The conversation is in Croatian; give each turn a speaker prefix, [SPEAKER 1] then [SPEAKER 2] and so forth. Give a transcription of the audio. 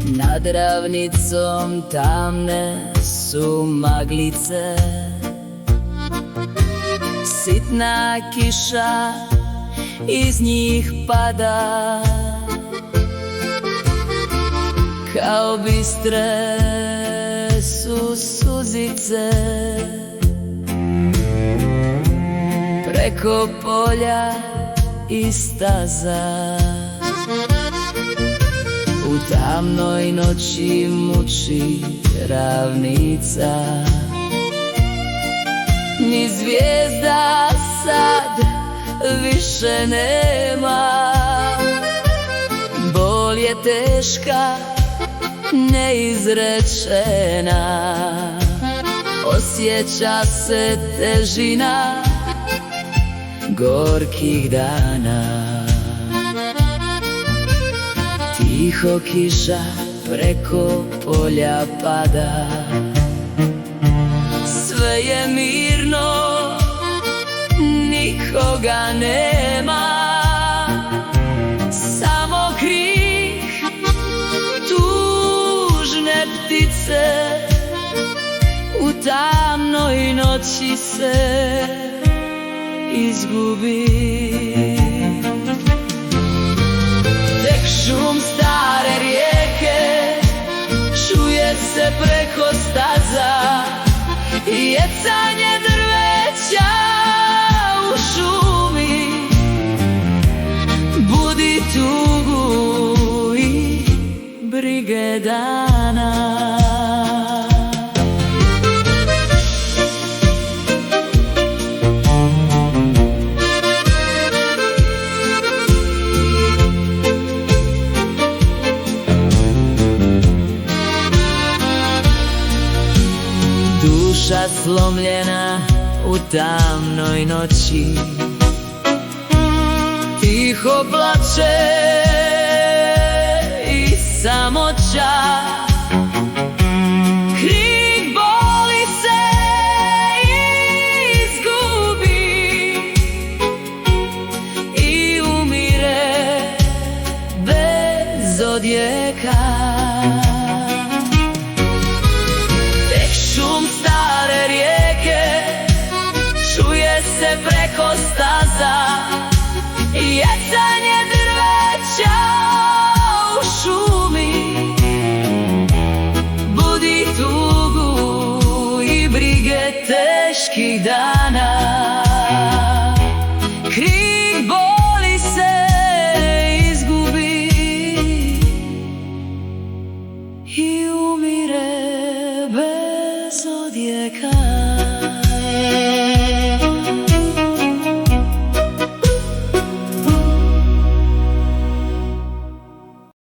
[SPEAKER 1] Nad ravnicom tamne su maglice, sitna kiša iz njih pada, kao bistre su suzice. Preko polja i staza, u tamnoj noći muči ravnica. Ni zvijezda sad više nema, bol je teška, neizrečena. Osjeća se težina gorkih dana. Tiho kiša preko polja pada, sve je mirno, nikoga nema. Samo krik tužne ptice u tamnoj noći se izgubi. Tek šum stare rijeke čuje se preko staza, i jecanje drveća u šumi budi tugu i brige dana. Duša slomljena u tamnoj noći tiho plače i samoća. Krik boli se izgubi i umire bez odjeka. Šum stare rijeke čuje se preko staza, i jecanje drveća u šumi budi tugu i brige teških dana.